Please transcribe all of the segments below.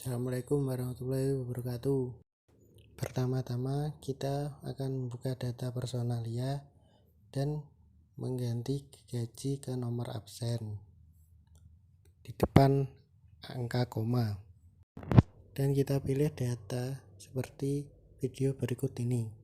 Assalamualaikum warahmatullahi wabarakatuh. Pertama-tama kita akan membuka data personalia dan mengganti gaji ke nomor absen di depan angka koma, dan kita pilih data seperti video berikut ini.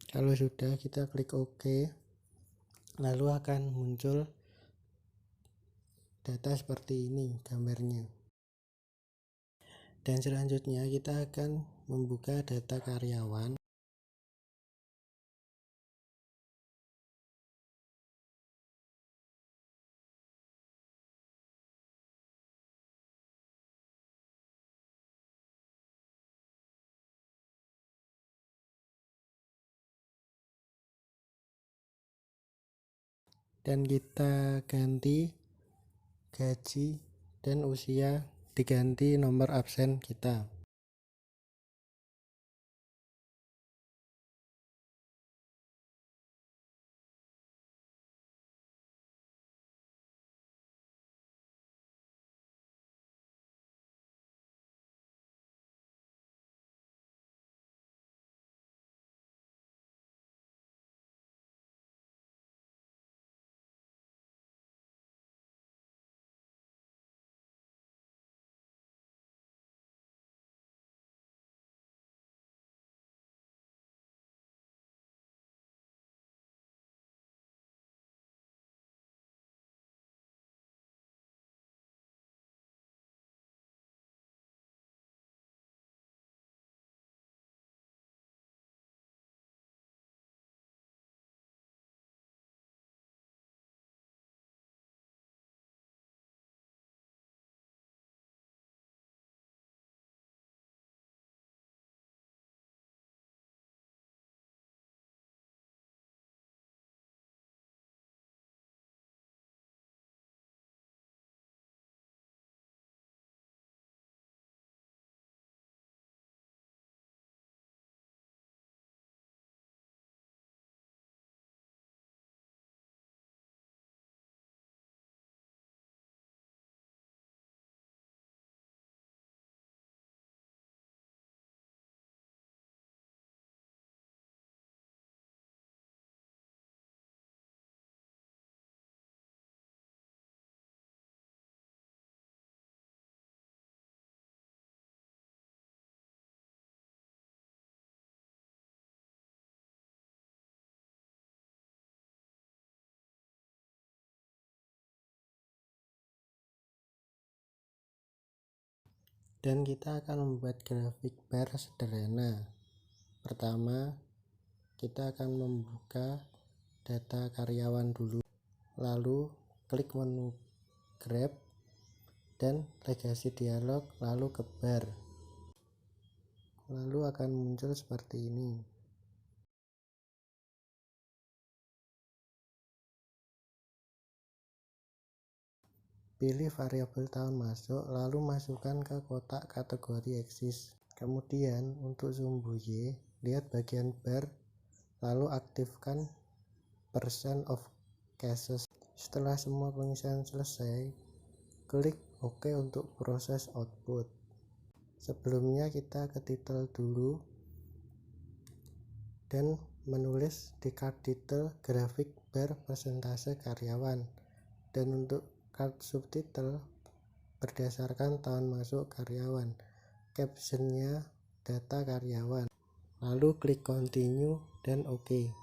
Kalau sudah, kita klik OK, lalu akan muncul data seperti ini gambarnya. Dan selanjutnya kita akan membuka data karyawan. Dan kita ganti gaji dan usia, diganti nomor absen kita. Dan kita akan membuat grafik bar sederhana. Pertama, kita akan membuka data karyawan dulu, lalu klik menu grab dan legasi dialog, lalu ke bar, lalu akan muncul seperti ini. Pilih variabel tahun masuk, lalu masukkan ke kotak kategori eksis. Kemudian untuk sumbu Y, lihat bagian bar, lalu aktifkan percent of cases. Setelah semua pengisian selesai, klik OK untuk proses output. Sebelumnya kita ke title dulu dan menulis di card title grafik bar persentase karyawan, dan untuk card subtitle berdasarkan tahun masuk karyawan, captionnya data karyawan, lalu klik continue dan OK.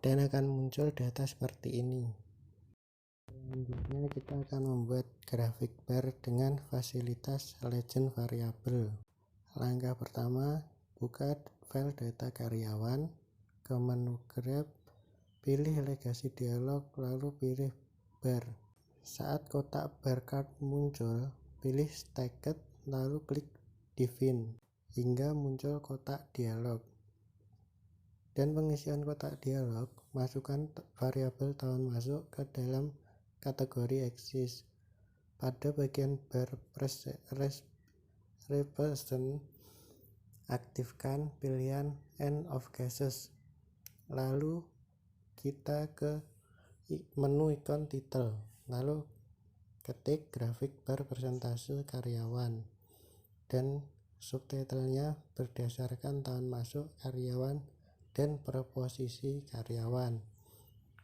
dan akan muncul data seperti ini. Selanjutnya kita akan membuat grafik bar dengan fasilitas legend variabel. Langkah pertama, buka file data karyawan, ke menu grab, pilih legasi dialog, lalu pilih bar. Saat kotak bar chart muncul, pilih stacked, lalu klik define hingga muncul kotak dialog. Dan pengisian kotak dialog, masukkan variabel tahun masuk ke dalam kategori exist. Pada bagian bar represent, aktifkan pilihan end of cases. Lalu kita ke menu ikon title, lalu ketik grafik bar persentase karyawan dan subtitlenya berdasarkan tahun masuk karyawan dan preposisi karyawan.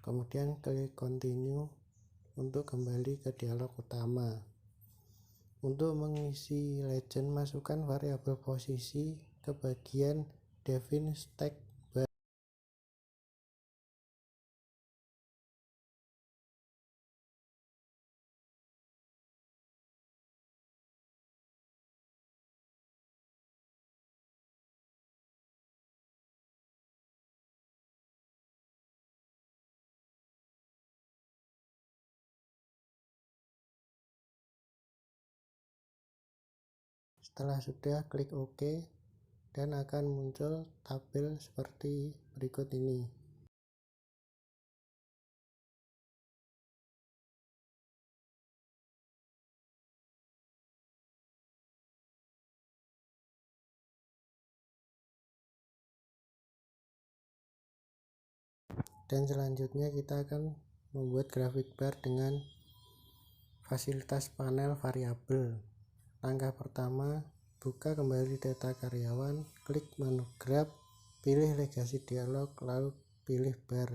Kemudian klik continue untuk kembali ke dialog utama. Untuk mengisi legend, masukkan variabel posisi ke bagian define stack bar. Setelah sudah, klik OK dan akan muncul tabel seperti berikut ini. Dan selanjutnya kita akan membuat grafik bar dengan fasilitas panel variabel. Langkah pertama, buka kembali data karyawan, klik menu grab, pilih legasi dialog, lalu pilih bar.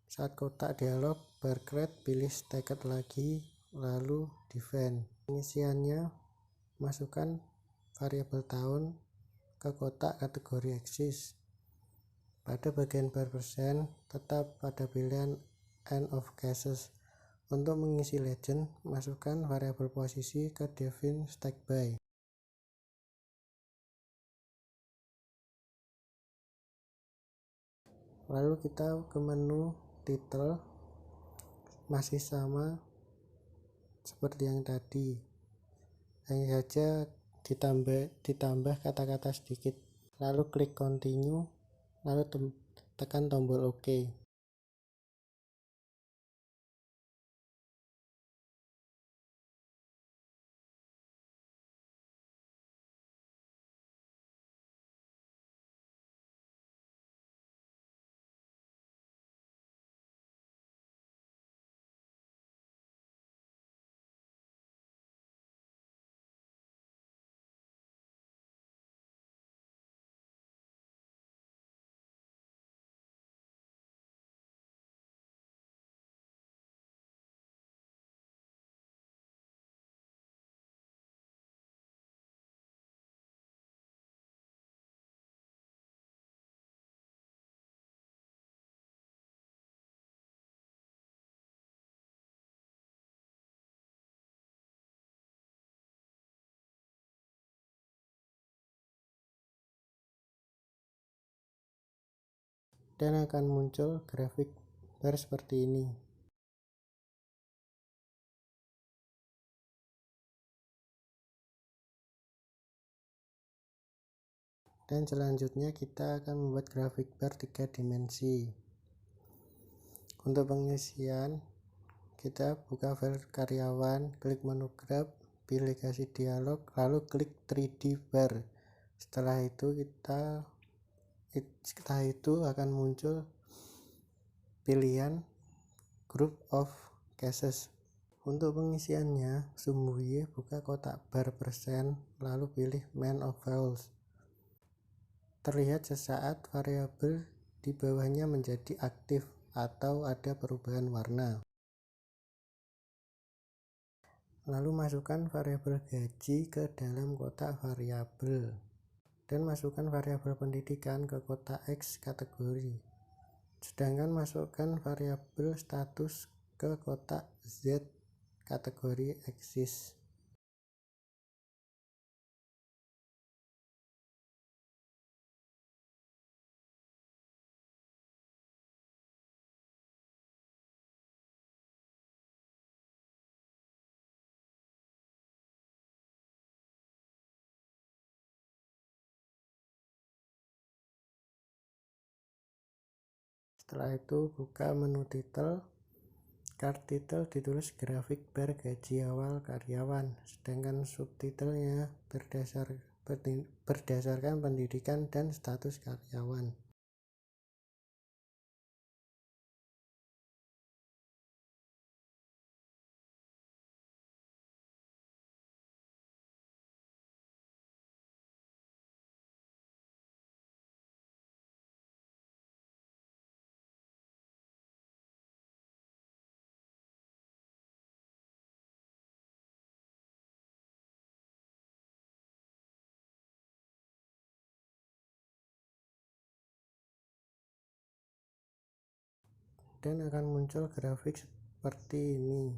Saat kotak dialog bar create, pilih stacked lagi, lalu define. Pengisiannya, masukkan variabel tahun ke kotak kategori exist. Pada bagian bar persen, tetap pada pilihan end of cases. Untuk mengisi legend, masukkan variabel posisi ke define stack by. Lalu kita ke menu title, masih sama seperti yang tadi, hanya saja ditambah kata-kata sedikit. Lalu klik continue, lalu tekan tombol OK. Dan akan muncul grafik bar seperti ini. Dan selanjutnya kita akan membuat grafik bar 3 dimensi. Untuk pengisian, kita buka file karyawan, klik menu grab, pilih legasi dialog, lalu klik 3D bar. Setelah itu akan muncul pilihan group of cases. Untuk pengisiannya, sumbu Y, buka kotak bar persen, lalu pilih main of files. Terlihat sesaat variabel di bawahnya menjadi aktif atau ada perubahan warna. Lalu masukkan variabel gaji ke dalam kotak variabel dan masukkan variabel pendidikan ke kotak X kategori. Sedangkan masukkan variabel status ke kotak Z kategori eksis. Setelah itu buka menu title. Chart title ditulis grafik bar gaji awal karyawan, sedangkan subtitlenya berdasarkan pendidikan dan status karyawan. Dan akan muncul grafik seperti ini.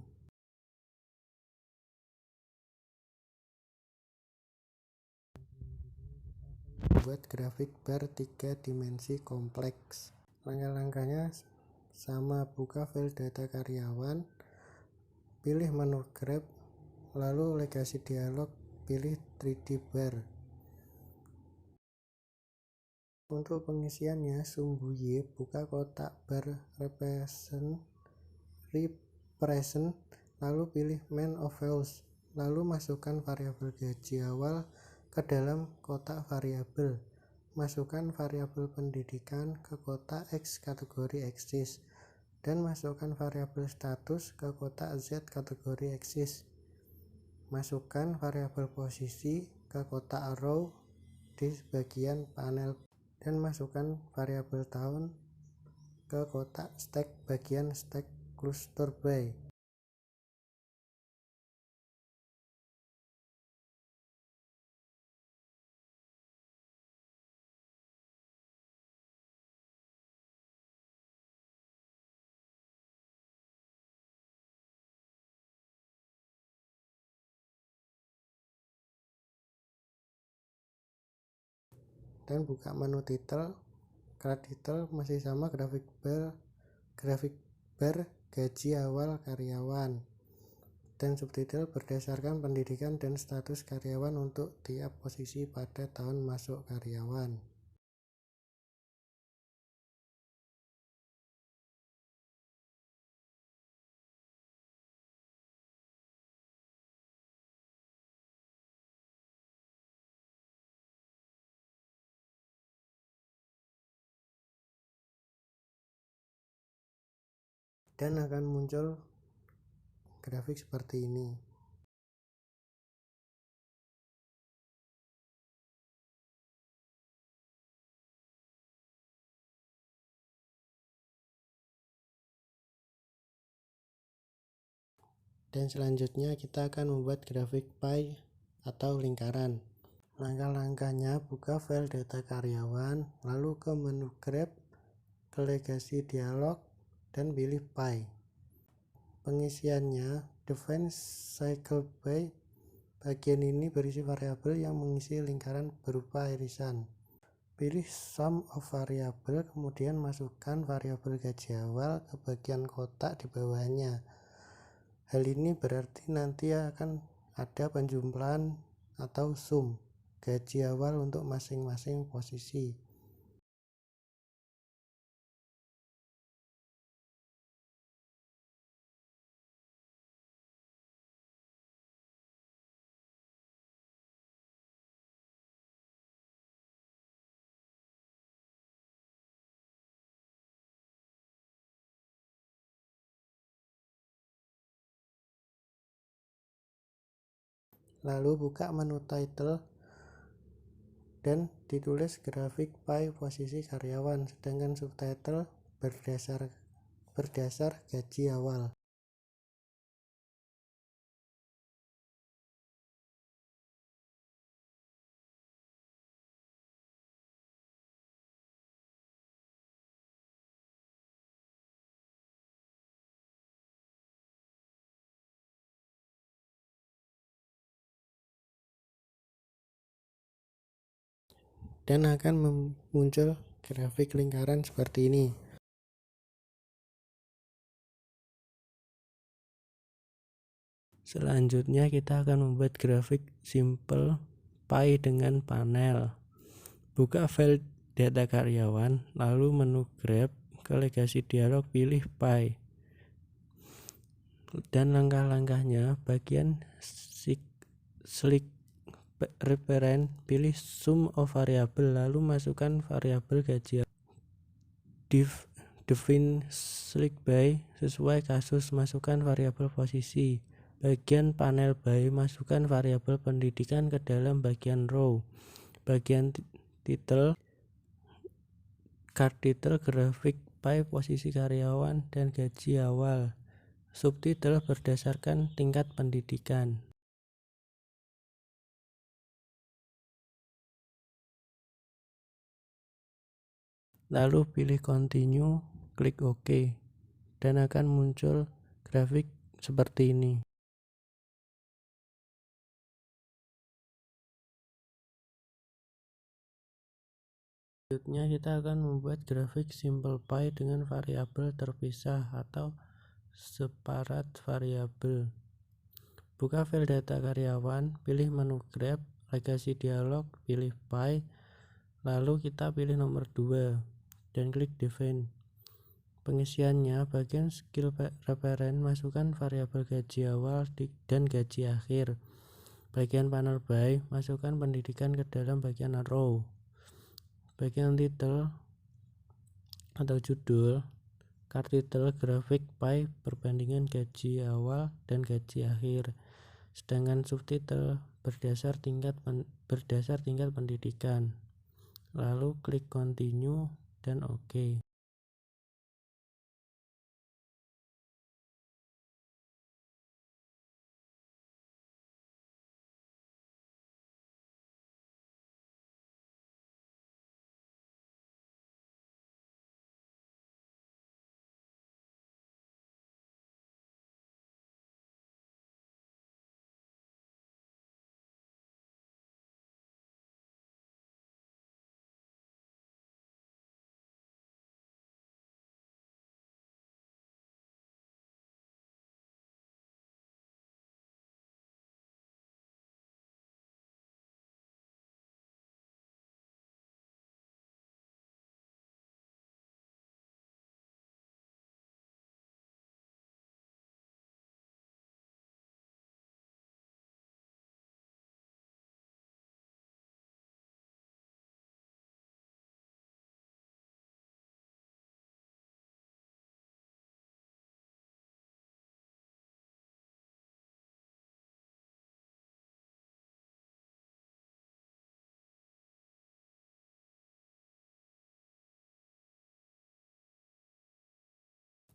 Buat grafik bar 3 dimensi kompleks. Langkah-langkahnya sama, buka file data karyawan, pilih menu grab, lalu legasi dialog, pilih 3D bar. Untuk pengisiannya, sumbu Y, buka kotak bar represent, lalu pilih main of files, lalu masukkan variabel gaji awal ke dalam kotak variabel. Masukkan variabel pendidikan ke kotak X kategori eksis, dan masukkan variabel status ke kotak Z kategori eksis. Masukkan variabel posisi ke kotak row di bagian panel, dan masukkan variabel tahun ke kotak stack bagian stack cluster by. Dan buka menu title. Chart title masih sama, grafik bar gaji awal karyawan, dan subtitle berdasarkan pendidikan dan status karyawan untuk tiap posisi pada tahun masuk karyawan. Dan akan muncul grafik seperti ini. Dan selanjutnya kita akan membuat grafik pie atau lingkaran. Langkah-langkahnya, buka file data karyawan, lalu ke menu grab, ke legasi dialog, dan pilih pie. Pengisiannya, define cycle by. Bagian ini berisi variabel yang mengisi lingkaran berupa irisan. Pilih sum of variabel, kemudian masukkan variabel gaji awal ke bagian kotak di bawahnya. Hal ini berarti nanti akan ada penjumlahan atau sum gaji awal untuk masing-masing posisi. Lalu buka menu title dan ditulis grafik pie posisi karyawan, sedangkan subtitle berdasar gaji awal. dan akan muncul grafik lingkaran seperti ini. Selanjutnya kita akan membuat grafik simple pie dengan panel. Buka file data karyawan, lalu menu grab, ke legasi dialog pilih pie. Dan langkah-langkahnya, bagian select reference, pilih sum of variable, lalu masukkan variabel gaji. Define select by sesuai kasus, masukkan variabel posisi. Bagian panel by, masukkan variabel pendidikan ke dalam bagian row. Bagian title, card title, grafik pie, posisi karyawan, dan gaji awal. Subtitle berdasarkan tingkat pendidikan. Lalu pilih continue, klik OK, dan akan muncul grafik seperti ini. Selanjutnya kita akan membuat grafik simple pie dengan variabel terpisah atau separate variable. Buka file data karyawan, pilih menu grab, legasi dialog, pilih pie, lalu kita pilih nomor 2 dan klik define. Pengisiannya, bagian skill reference, masukkan variabel gaji awal dan gaji akhir. Bagian panel by, masukkan pendidikan ke dalam bagian row. Bagian title atau judul, card title, grafik pie, perbandingan gaji awal dan gaji akhir. Sedangkan subtitle berdasar tingkat pendidikan. Lalu klik continue dan OK.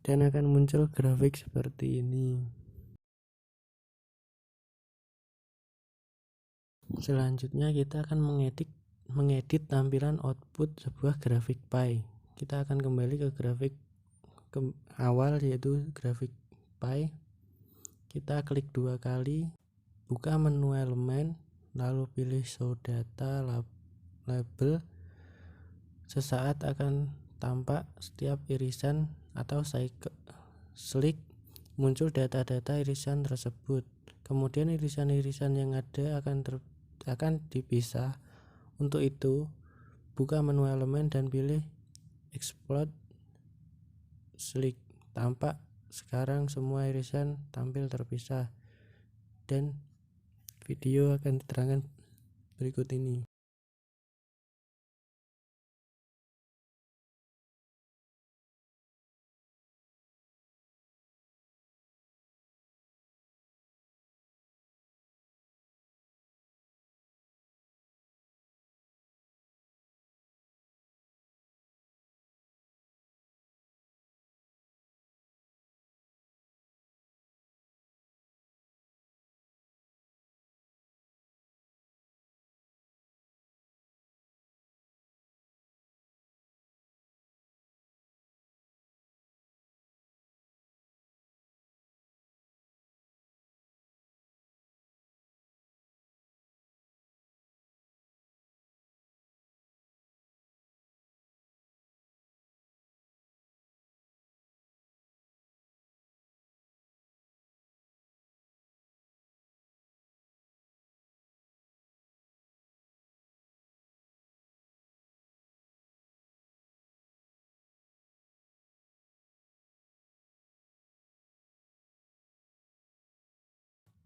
Dan akan muncul grafik seperti ini. Selanjutnya kita akan mengedit tampilan output sebuah grafik pie. Kita akan kembali ke grafik awal, yaitu grafik pie. Kita klik 2 kali, buka menu elemen, lalu pilih show data label. Sesaat akan tampak setiap irisan atau select, muncul data-data irisan tersebut. Kemudian irisan-irisan yang ada akan dipisah. Untuk itu, buka menu elemen dan pilih export select. Tampak sekarang semua irisan tampil terpisah, dan video akan diterangkan berikut ini.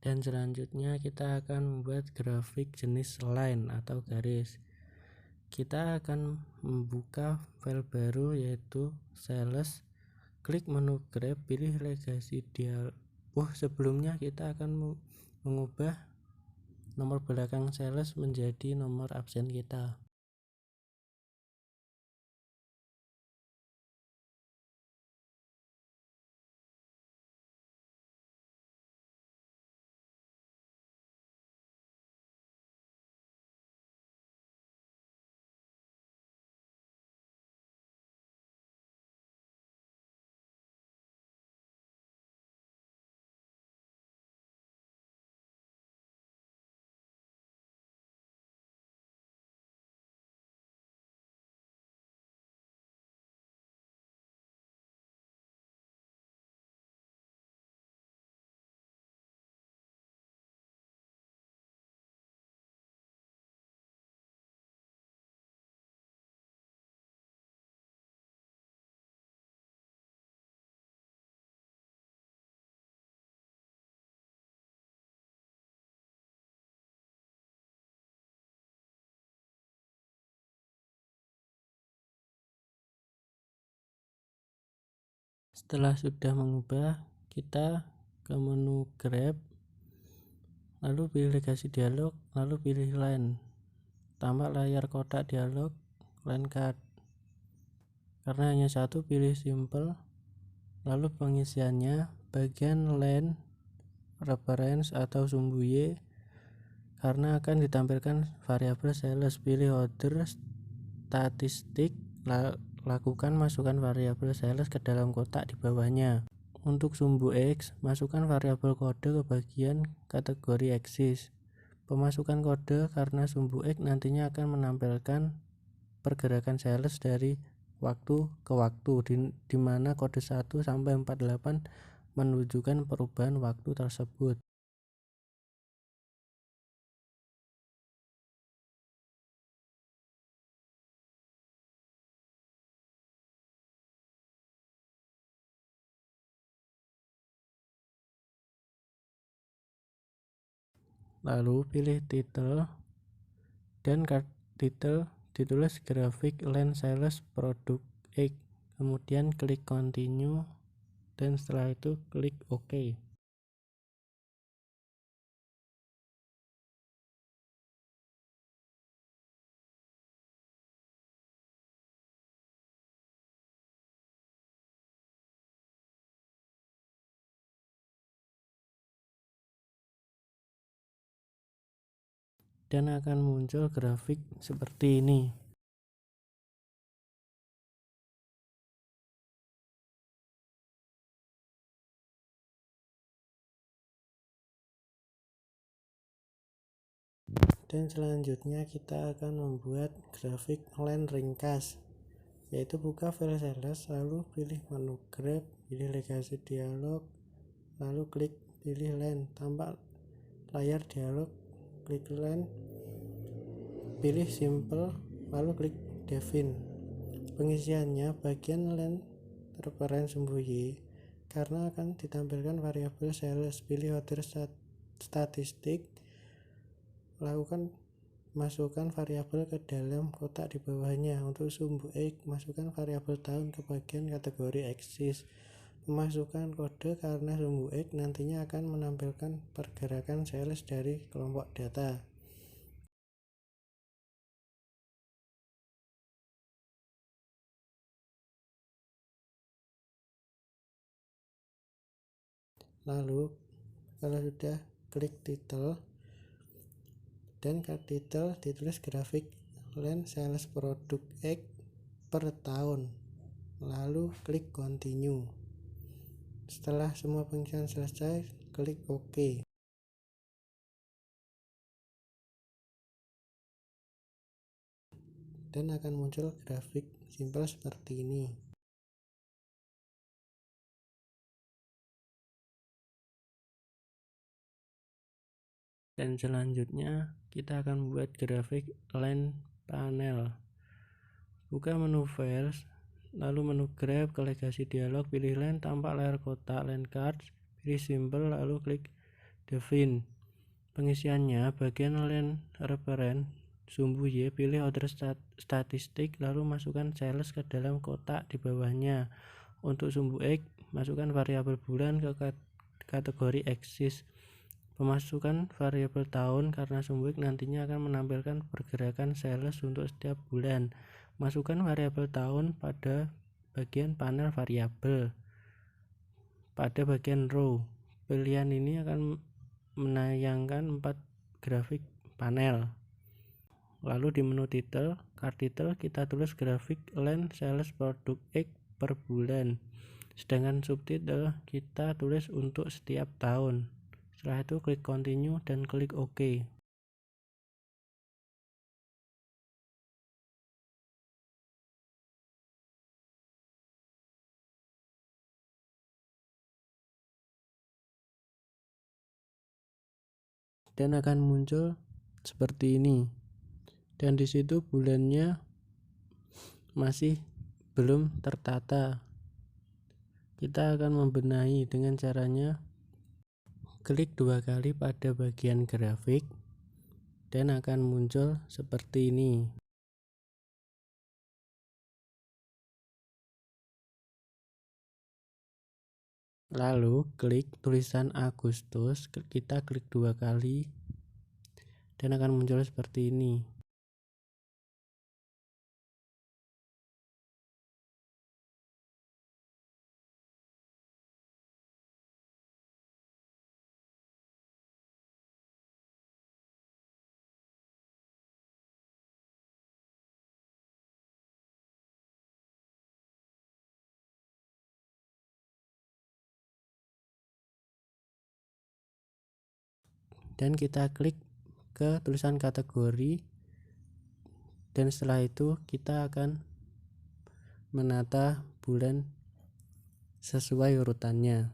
Dan selanjutnya kita akan membuat grafik jenis line atau garis. Kita akan membuka file baru yaitu sales, klik menu grab, pilih legasi dialog. Sebelumnya kita akan mengubah nomor belakang sales menjadi nomor absen kita. Setelah sudah mengubah, kita ke menu grab, lalu pilih legasi dialog, lalu pilih line, tambah layar kotak dialog, line card. Karena hanya satu, pilih simple, lalu pengisiannya bagian line reference atau sumbu Y. Karena akan ditampilkan variabel sales, pilih order statistik, lakukan masukkan variabel sales ke dalam kotak di bawahnya. Untuk sumbu X, masukkan variabel kode ke bagian kategori axis. Pemasukan kode karena sumbu X nantinya akan menampilkan pergerakan sales dari waktu ke waktu, di mana kode 1 sampai 48 menunjukkan perubahan waktu tersebut. Lalu pilih title dan title ditulis grafik line sales produk X, kemudian klik continue dan setelah itu klik OK. Dan akan muncul grafik seperti ini. Dan selanjutnya kita akan membuat grafik line ringkas, yaitu buka file sales, lalu pilih menu grab, pilih legasi dialog, lalu klik pilih line, tampak layar dialog, klik line, pilih simple, lalu klik define. Pengisiannya bagian line reference sumbu Y. Karena akan ditampilkan variabel sales, pilih order statistik, lakukan masukkan variabel ke dalam kotak di bawahnya. Untuk sumbu X, masukkan variabel tahun ke bagian kategori axis. Memasukkan kode karena sumbu X nantinya akan menampilkan pergerakan sales dari kelompok data. Lalu kalau sudah, klik title dan ke title ditulis grafik line sales produk X per tahun, lalu klik continue. Setelah semua pengisian selesai, klik OK. Dan akan muncul grafik simpel seperti ini. Dan selanjutnya kita akan membuat grafik line panel. Buka menu files, lalu menu grab, ke legasi dialog, pilih line, tampak layar kotak line cards, pilih simple, lalu klik define. Pengisiannya, bagian len referen sumbu Y, pilih order statistik, lalu masukkan sales ke dalam kotak di bawahnya. Untuk sumbu X, masukkan variabel bulan ke kategori axis. Pemasukan variabel tahun karena sumbu X nantinya akan menampilkan pergerakan sales untuk setiap bulan. Masukkan variabel tahun pada bagian panel variabel. Pada bagian row, pilihan ini akan menayangkan 4 grafik panel. Lalu di menu title, card title, kita tulis grafik len sales produk X per bulan. Sedangkan subtitle kita tulis untuk setiap tahun. Setelah itu klik continue dan klik OK. Dan akan muncul seperti ini. Dan di situ bulannya masih belum tertata. Kita akan membenahi dengan caranya klik 2 kali pada bagian grafik dan akan muncul seperti ini. Lalu klik tulisan Agustus, kita klik 2 kali dan akan muncul seperti ini. Dan kita klik ke tulisan kategori, dan setelah itu kita akan menata bulan sesuai urutannya.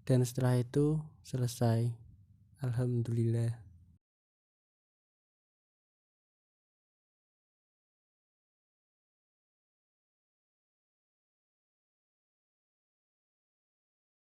Dan setelah itu selesai. Alhamdulillah.